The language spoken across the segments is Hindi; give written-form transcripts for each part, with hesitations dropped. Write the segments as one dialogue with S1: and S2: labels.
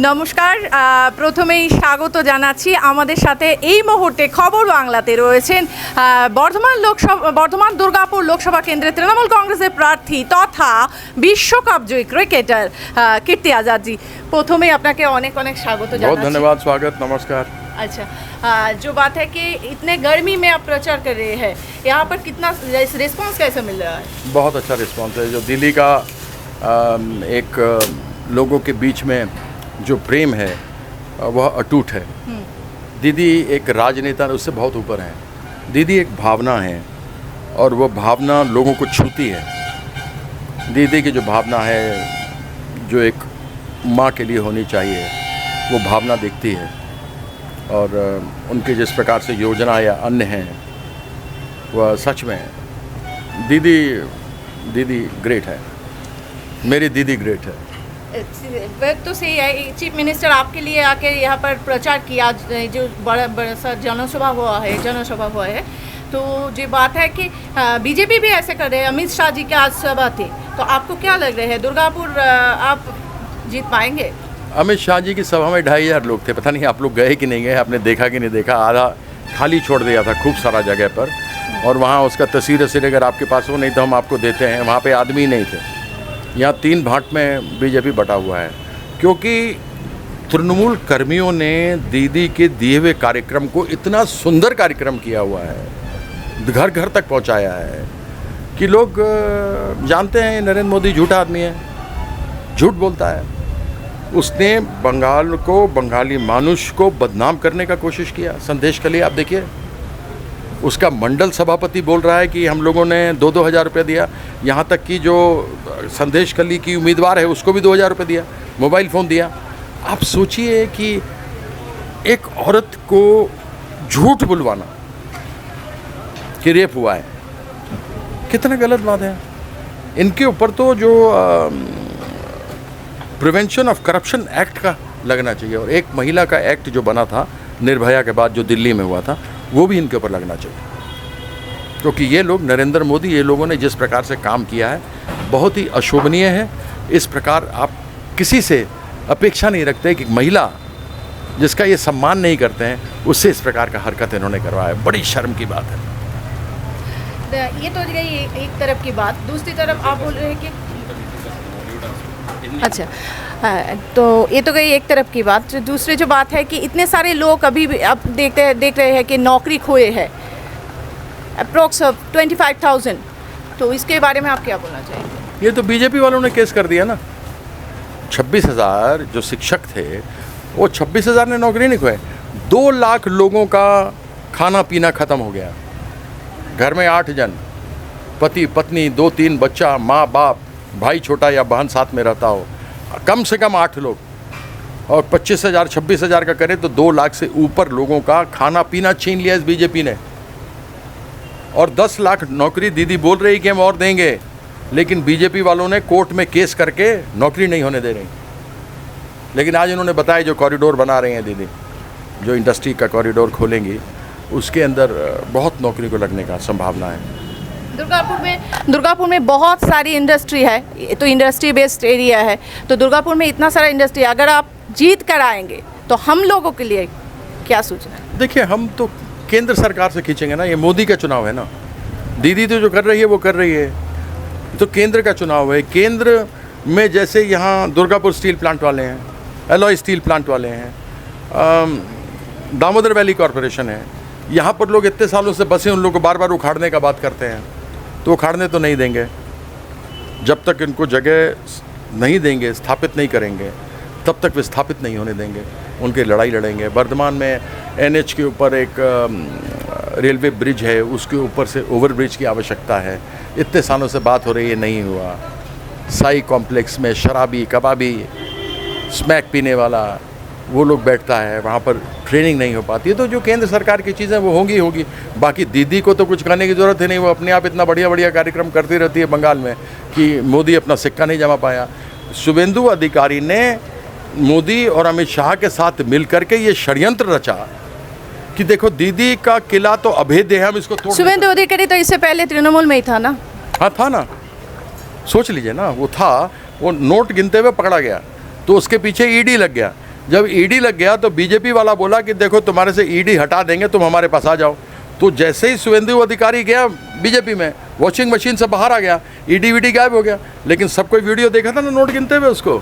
S1: নমস্কার, প্রথমেই স্বাগত জানাচ্ছি। আমাদের সাথে এই মুহূর্তে খবর বাংলাতে রয়েছেন বর্ধমান দুর্গাপুর লোকসভা কেন্দ্রের তৃণমূল কংগ্রেসের প্রার্থী তথা বিশ্বকাপ জয়ী ক্রিকেটার कीर्ति आजाद जी। প্রথমে আপনাকে অনেক অনেক স্বাগত জানাচ্ছি।
S2: बहुत धन्यवाद, स्वागत, नमस्कार।
S1: अच्छा, जो बात है कि इतने गर्मी में आप प्रचार कर रहे हैं, यहाँ पर कितना रिस्पांस कैसे मिल रहा है?
S2: बहुत अच्छा रिस्पांस है। जो दिल्ली का एक लोगों के बीच में जो प्रेम है वह अटूट है। दीदी एक राजनेता उससे बहुत ऊपर है। दीदी एक भावना है और वो भावना लोगों को छूती है। दीदी की जो भावना है, जो एक माँ के लिए होनी चाहिए, वो भावना दिखती है। और उनके जिस प्रकार से योजना या अन्य हैं, वह सच में दीदी ग्रेट है। मेरी दीदी ग्रेट है।
S1: तो सही है, चीफ मिनिस्टर आपके लिए आके यहाँ पर प्रचार किया, जो बड़ा सा जनसभा हुआ है। तो जो बात है कि बीजेपी भी ऐसे कर रहे हैं। अमित शाह जी के आज सभा थी, तो आपको क्या लग रहा है दुर्गापुर आप जीत पाएंगे?
S2: अमित शाह जी की सभा में 2500 लोग थे। पता नहीं आप लोग गए कि नहीं गए, आपने देखा कि नहीं देखा। आधा खाली छोड़ दिया था खूब सारा जगह पर, और वहाँ उसका तस्वीर अगर आपके पास हो नहीं तो हम आपको देते हैं। वहाँ पे आदमी नहीं थे। यहाँ 3 भाट में बीजेपी बटा हुआ है, क्योंकि तृणमूल कर्मियों ने दीदी के दिए हुए कार्यक्रम को इतना सुंदर कार्यक्रम किया हुआ है, घर घर तक पहुँचाया है कि लोग जानते हैं नरेंद्र मोदी झूठा आदमी है, झूठ बोलता है। उसने बंगाल को, बंगाली मानुष को बदनाम करने का कोशिश किया। संदेश के लिए आप देखिए, उसका मंडल सभापति बोल रहा है कि हम लोगों ने 2-2 हज़ार रुपये दिया। यहाँ तक कि जो संदेश कली की उम्मीदवार है उसको भी 2000 रुपये दिया, मोबाइल फ़ोन दिया। आप सोचिए कि एक औरत को झूठ बुलवाना कि रेप हुआ है, कितना गलत बात है। इनके ऊपर तो जो प्रिवेंशन ऑफ करप्शन एक्ट का लगना चाहिए, और एक महिला का एक्ट जो बना था निर्भया के बाद जो दिल्ली में हुआ था, वो भी इनके ऊपर लगना चाहिए। क्योंकि ये लोग, नरेंद्र मोदी, ये लोगों ने जिस प्रकार से काम किया है बहुत ही अशोभनीय है। इस प्रकार आप किसी से अपेक्षा नहीं रखते कि महिला जिसका ये सम्मान नहीं करते हैं उससे इस प्रकार का हरकत इन्होंने करवाया। बड़ी शर्म की बात है।
S1: ये तो गई एक तरफ की बात। दूसरी तरफ आप बोल रहे हैं कि अच्छा, तो ये तो गई एक तरफ की बात। दूसरी जो बात है कि इतने सारे लोग अभी भी अब देख रहे हैं कि नौकरी खोए है, अप्रोक्स 25,000। तो इसके बारे में आप क्या बोलना चाहेंगे?
S2: ये तो बीजेपी वालों ने केस कर दिया ना। 26,000 जो शिक्षक थे, वो 26,000 ने नौकरी नहीं खोए। 2 लाख लोगों का खाना पीना ख़त्म हो गया। घर में 8 जन, पति पत्नी, 2-3 बच्चा, माँ बाप, भाई छोटा या बहन साथ में रहता हो, कम से कम 8 लोग, और 25,000 26,000 का करें तो 2 लाख से ऊपर लोगों का खाना पीना छीन लिया इस बीजेपी ने। और 10 लाख नौकरी दीदी बोल रही कि हम और देंगे, लेकिन बीजेपी वालों ने कोर्ट में केस करके नौकरी नहीं होने दे रही। लेकिन आज इन्होंने बताया जो कॉरिडोर बना रहे हैं दीदी, जो इंडस्ट्री का कॉरिडोर खोलेंगी, उसके अंदर बहुत नौकरी को लगने का संभावना है।
S1: दुर्गापुर में बहुत सारी इंडस्ट्री है, तो इंडस्ट्री बेस्ड एरिया है। तो दुर्गापुर में इतना सारा इंडस्ट्री, अगर आप जीत कर आएंगे तो हम लोगों के लिए क्या सूचना है?
S2: देखिए, हम तो केंद्र सरकार से खींचेंगे ना। ये मोदी का चुनाव है ना। दीदी तो जो कर रही है वो कर रही है, तो केंद्र का चुनाव है। केंद्र में जैसे यहाँ दुर्गापुर स्टील प्लांट वाले हैं, एलॉय स्टील प्लांट वाले हैं, दामोदर वैली कॉरपोरेशन है, यहाँ पर लोग इतने सालों से बसे, उन लोगों को बार बार उखाड़ने का बात करते हैं। तो उखाड़ने तो नहीं देंगे। जब तक इनको जगह नहीं देंगे, स्थापित नहीं करेंगे, तब तक विस्थापित नहीं होने देंगे। उनकी लड़ाई लड़ेंगे। वर्धमान में NH के ऊपर एक रेलवे ब्रिज है, उसके ऊपर से ओवर ब्रिज की आवश्यकता है। इतने सालों से बात हो रही है, नहीं हुआ। साई कॉम्प्लेक्स में शराबी, कबाबी, स्मैक पीने वाला वो लोग बैठता है, वहाँ पर ट्रेनिंग नहीं हो पाती है। तो जो केंद्र सरकार की चीज़ें वो होंगी। बाकी दीदी को तो कुछ कहने की ज़रूरत है नहीं। वो अपने आप इतना बढ़िया कार्यक्रम करती रहती है बंगाल में कि मोदी अपना सिक्का नहीं जमा पाया। शुभेंदु अधिकारी ने मोदी और अमित शाह के साथ मिलकर के ये षड्यंत्र रचा कि देखो दीदी का किला तो अभेद्य है, हम इसको तोड़।
S1: शुभेंदु अधिकारी तो इससे पहले तृणमूल में ही था ना।
S2: हाँ था ना, सोच लीजिए ना, वो था। वो नोट गिनते हुए पकड़ा गया तो उसके पीछे ईडी लग गया। जब ईडी लग गया तो बीजेपी वाला बोला कि देखो तुम्हारे से ईडी हटा देंगे, तुम हमारे पास आ जाओ। तो जैसे ही शुभेंदु अधिकारी गया बीजेपी में, वॉशिंग मशीन से बाहर आ गया, ईडी वीडी गायब हो गया। लेकिन सब कोई वीडियो देखा था ना नोट गिनते हुए, उसको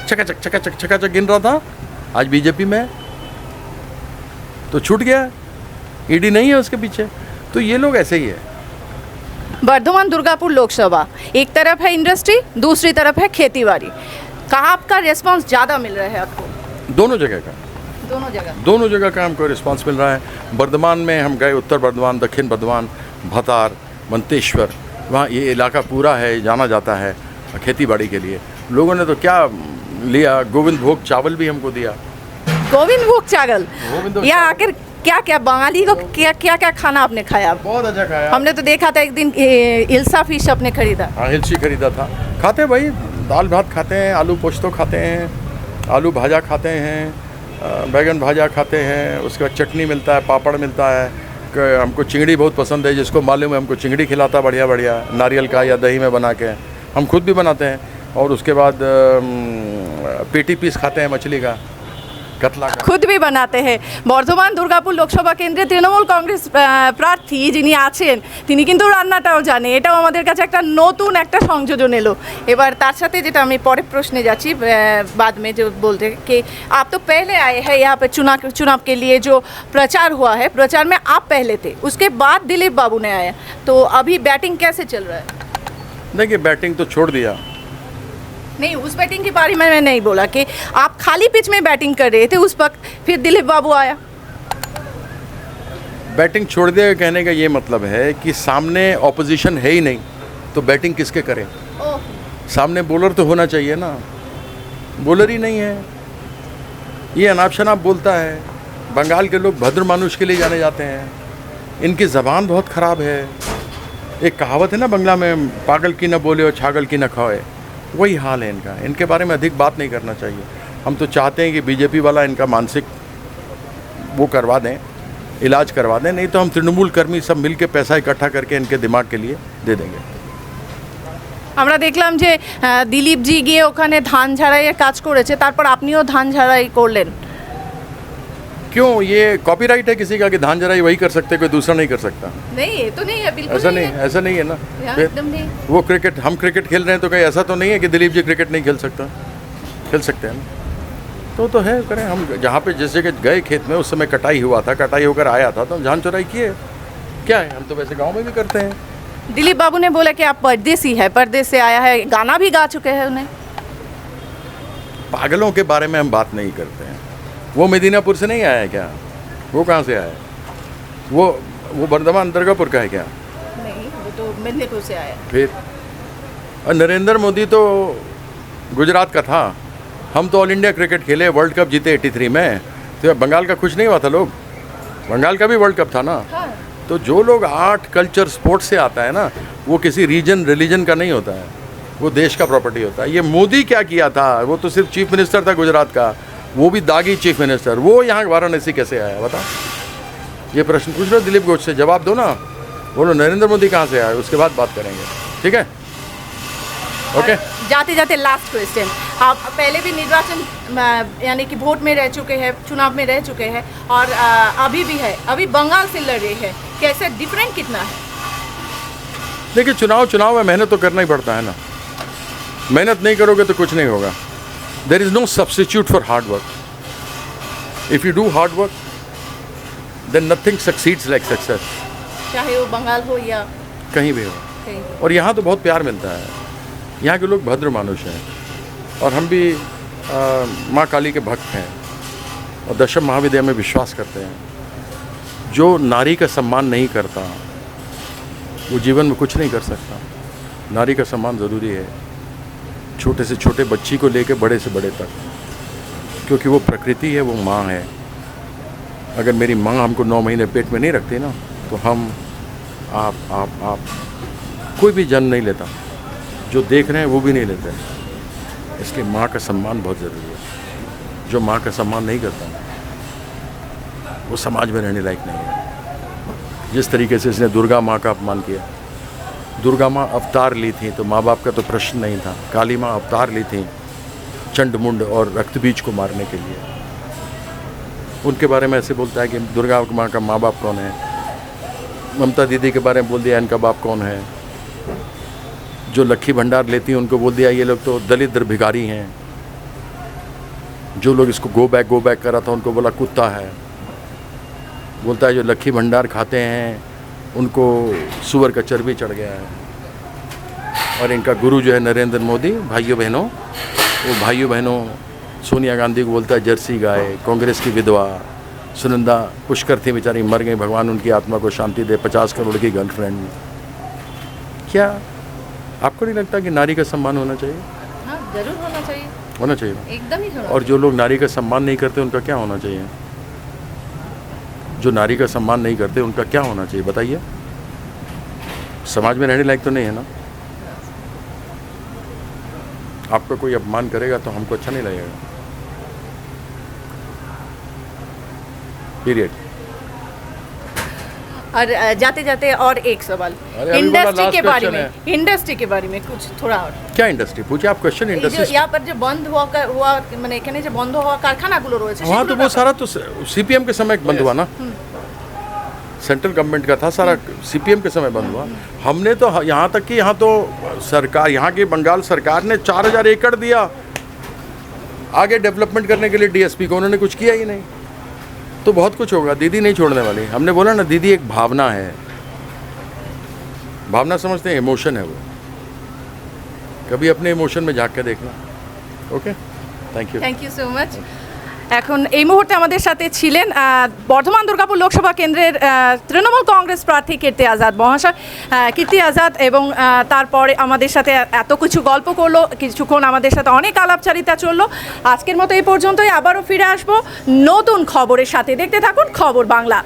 S2: चकाचक चकाचक चकाचक गिन रहा था। आज बीजेपी में तो छूट गया, ईडी नहीं है उसके पीछे। तो ये लोग ऐसे ही है।
S1: बर्धमान दुर्गापुर लोकसभा, एक तरफ है इंडस्ट्री, दूसरी तरफ है खेतीबाड़ी। कहाँ आपका रिस्पांस ज़्यादा मिल रहा है आपको?
S2: दोनों जगह का,
S1: दोनों जगह
S2: का हमको रिस्पांस मिल रहा है। बर्धमान में हम गए, उत्तर बर्धमान, दक्षिण बर्धमान, भतार, मंतेश्वर, वहाँ ये इलाका पूरा है, जाना जाता है खेती बाड़ी के लिए। लोगों ने तो क्या लिया, गोविंद भोग चावल भी हमको दिया।
S1: गोविंद भोग चावल, या आखिर क्या क्या बंगाली को क्या क्या क्या खाना आपने खाया?
S2: बहुत अच्छा खाया।
S1: हमने तो देखा था एक दिन इल्सा फिश आपने खरीदा।
S2: हाँ, हिल्सी खरीदा था। खाते भाई, दाल भात खाते हैं, आलू पोस्तो खाते हैं, आलू भाजा खाते हैं, बैगन भाजा खाते हैं, उसके बाद चटनी मिलता है, पापड़ मिलता है। हमको चिंगड़ी बहुत पसंद है, जिसको मालूम है हमको चिंगड़ी खिलाता बढ़िया बढ़िया, नारियल का या दही में बना के। हम खुद भी बनाते हैं। और उसके बाद पेटी पीस खाते हैं मछली का, कतला का,
S1: खुद भी बनाते हैं। বর্ধমান দুর্গাপুর লোকসভা কেন্দ্রে তৃণমূল কংগ্রেস প্রার্থী যিনি আছেন তিনি কিন্তু রান্নাটাও জানে। এটাও আমাদের কাছে একটা নতুন একটা সংযোজন এলো। এবার তার সাথে যেটা আমি পরের প্রশ্নে যাচ্ছি बाद में जो बोलते हैं कि आप तो पहले आए हैं यहाँ पे चुनाव के लिए जो प्रचार हुआ है, प्रचार में आप पहले थे, उसके बाद दिलीप बाबू ने आया, तो अभी बैटिंग कैसे चल रहा है?
S2: देखिए बैटिंग तो छोड़ दिया।
S1: नहीं, उस बैटिंग के बारे में मैं नहीं बोला कि आप खाली पिच में बैटिंग कर रहे थे उस वक्त, फिर दिलीप बाबू आया।
S2: बैटिंग छोड़ दिया कहने का ये मतलब है कि सामने ऑपोजिशन है ही नहीं, तो बैटिंग किसके करें? सामने बॉलर तो होना चाहिए ना, बॉलर ही नहीं है। ये अनाप शनाप बोलता है। बंगाल के लोग भद्र मानुष के लिए जाने जाते हैं, इनकी ज़बान बहुत ख़राब है। एक कहावत है ना बंगला में, पागल की न बोले और छागल की न खाए, वही हाल है इनका। इनके बारे में अधिक बात नहीं करना चाहिए। हम तो चाहते हैं कि बीजेपी वाला इनका मानसिक वो करवा दें, इलाज करवा दें, नहीं तो हम तृणमूल कर्मी सब मिल के पैसा इकट्ठा करके इनके दिमाग के लिए दे देंगे।
S1: আমরা দেখলাম যে দিলীপ জি গিয়ে ওখানে ধান ঝাড়াইয়ের কাজ করেছে, তারপর আপনিও ধান ঝাড়াই করলেন।
S2: क्यों, ये कॉपीराइट है किसी का कि धान जराई वही कर सकते, कोई दूसरा नहीं कर सकता?
S1: नहीं, ये तो नहीं है, बिल्कुल
S2: ऐसा नहीं, ऐसा नहीं है ना।
S1: एकदम नहीं।
S2: वो क्रिकेट, हम क्रिकेट खेल रहे हैं तो कहीं ऐसा तो नहीं है कि दिलीप जी क्रिकेट नहीं खेल सकता, खेल सकते हैं ना। तो है, करें। हम जहाँ पे जिस जगह गए खेत में, उस समय कटाई हुआ था, कटाई होकर आया था, तो हम धान चुराई किए। क्या है, हम तो वैसे गाँव में भी करते हैं।
S1: दिलीप बाबू ने बोला कि आप परदेसी है, परदेश से आया है, गाना भी गा चुके हैं उन्हें।
S2: पागलों के बारे में हम बात नहीं करते हैं। वो मेदिनापुर से नहीं आया है क्या? वो कहाँ से आया है? वो बर्धमान दुर्गापुर का है क्या?
S1: नहीं, वो तो मेदिनीपुर से आया।
S2: फिर और नरेंद्र मोदी तो गुजरात का था। हम तो ऑल इंडिया क्रिकेट खेले, वर्ल्ड कप जीते 83 में। तो बंगाल का खुश नहीं हुआ था लोग? बंगाल का भी वर्ल्ड कप था ना।
S1: हाँ।
S2: तो जो लोग आर्ट कल्चर स्पोर्ट्स से आता है ना, वो किसी रीजन रिलीजन का नहीं होता है, वो देश का प्रॉपर्टी होता है। ये मोदी क्या किया था? वो तो सिर्फ चीफ मिनिस्टर था गुजरात का, वो भी दागी चीफ मिनिस्टर। वो यहाँ वाराणसी कैसे आया बता? ये प्रश्न पूछ रहे हो दिलीप घोष से, जवाब दो ना। बोलो नरेंद्र मोदी कहाँ से आया, उसके बाद बात करेंगे, ठीक है? ओके।
S1: जाते जाते लास्ट क्वेश्चन, आप पहले भी निर्वाचन यानी कि वोट में रह चुके हैं, चुनाव में रह चुके हैं, और अभी भी है, अभी बंगाल से लड़ रहे हैं, कैसे डिफरेंट कितना है?
S2: देखिए चुनाव में मेहनत तो करना ही पड़ता है ना। मेहनत नहीं करोगे तो कुछ नहीं होगा। There is no substitute for hard work. If you do hard work then nothing succeeds like success,
S1: चाहे वो बंगाल हो या
S2: कहीं भी हो। और यहाँ तो बहुत प्यार मिलता है, यहाँ के लोग भद्र मानुष हैं। और हम भी माँ काली के भक्त हैं और दशम महाविद्या में विश्वास करते हैं। जो नारी का सम्मान नहीं करता वो जीवन में कुछ नहीं कर सकता। नारी का सम्मान ज़रूरी है, छोटे से छोटे बच्ची को लेकर बड़े से बड़े तक, क्योंकि वो प्रकृति है, वो माँ है। अगर मेरी माँ हमको 9 महीने पेट में नहीं रखती ना, तो हम आप कोई भी जन्म नहीं लेता। जो देख रहे हैं वो भी नहीं लेते हैं। इसलिए माँ का सम्मान बहुत ज़रूरी है। जो माँ का सम्मान नहीं करता वो समाज में रहने लायक नहीं है। जिस तरीके से इसने दुर्गा माँ का अपमान किया, दुर्गा माँ अवतार ली थी तो माँ बाप का तो प्रश्न नहीं था। काली माँ अवतार ली थी चंड मुंड और रक्त बीज को मारने के लिए। उनके बारे में ऐसे बोलता है कि दुर्गा माँ का माँ बाप कौन है, ममता दीदी के बारे में बोल दिया इनका बाप कौन है, जो लक्खी भंडार लेती हैं उनको बोल दिया ये लोग तो दलित भिखारी हैं, जो लोग इसको गो बैक कर रहा था उनको बोला कुत्ता है, बोलता है जो लक्खी भंडार खाते हैं उनको सुअर का चर्बी चढ़ गया है। और इनका गुरु जो है नरेंद्र मोदी, भाइयों बहनों, वो भाइयों बहनों सोनिया गांधी को बोलता है जर्सी गाय, कांग्रेस की विधवा सुनंदा पुष्कर थी बेचारी मर गई, भगवान उनकी आत्मा को शांति दे, 50 करोड़ की गर्लफ्रेंड। क्या आपको नहीं लगता कि नारी का सम्मान होना चाहिए?
S1: हाँ, जरूर होना चाहिए,
S2: होना चाहिए
S1: एकदम ही होना।
S2: और जो लोग नारी का सम्मान नहीं करते उनका क्या होना चाहिए? जो नारी का सम्मान नहीं करते उनका क्या होना चाहिए बताइए? समाज में रहने लायक तो नहीं है ना। आपका कोई अपमान करेगा तो हमको अच्छा नहीं लगेगा, पीरियड।
S1: और जाते जाते और एक सवाल,
S2: अरे अभी बोला
S1: इंडस्ट्री
S2: last
S1: के बारे
S2: question
S1: में, इंडस्ट्री के बारे में कुछ थोड़ा और।
S2: क्या इंडस्ट्री पूछे आप क्वेश्चन?
S1: এই যে
S2: इंडस्ट्री
S1: यहाँ पर जो बंद हुआ মানে এখানে যে বন্ধ হওয়া কারখানাগুলো রয়েছে
S2: वहाँ तो
S1: সেগুলোর
S2: वो
S1: ব্যাপারে-
S2: सारा तो सीपीएम के समय बंद हुआ ना, सेंट्रल गवर्नमेंट का था सारा, सीपीएम के समय बंद हुआ। हमने तो यहाँ तक कि यहाँ तो सरकार, यहाँ की बंगाल सरकार ने 4000 एकड़ दिया आगे डेवलपमेंट करने के लिए डीएसपी को, उन्होंने कुछ किया ही नहीं। तो बहुत कुछ होगा, दीदी नहीं छोड़ने वाली। हमने बोला ना दीदी एक भावना है, भावना समझते हैं, इमोशन है वो। कभी अपने इमोशन में झांक के देखना। Okay, thank you.
S1: Thank you so much. এখন এই মুহূর্তে আমাদের সাথে ছিলেন বর্ধমান দুর্গাপুর লোকসভা কেন্দ্রের তৃণমূল কংগ্রেস প্রার্থী কীর্তি আজাদ মহাশয়। কীর্তি আজাদ এবং তারপরে আমাদের সাথে এত কিছু গল্প করলো, কিছুক্ষণ আমাদের সাথে অনেক আলাপচারিতা চললো। আজকের মতো এই পর্যন্তই, আবারও ফিরে আসবো নতুন খবরের সাথে। দেখতে থাকুন খবর বাংলা।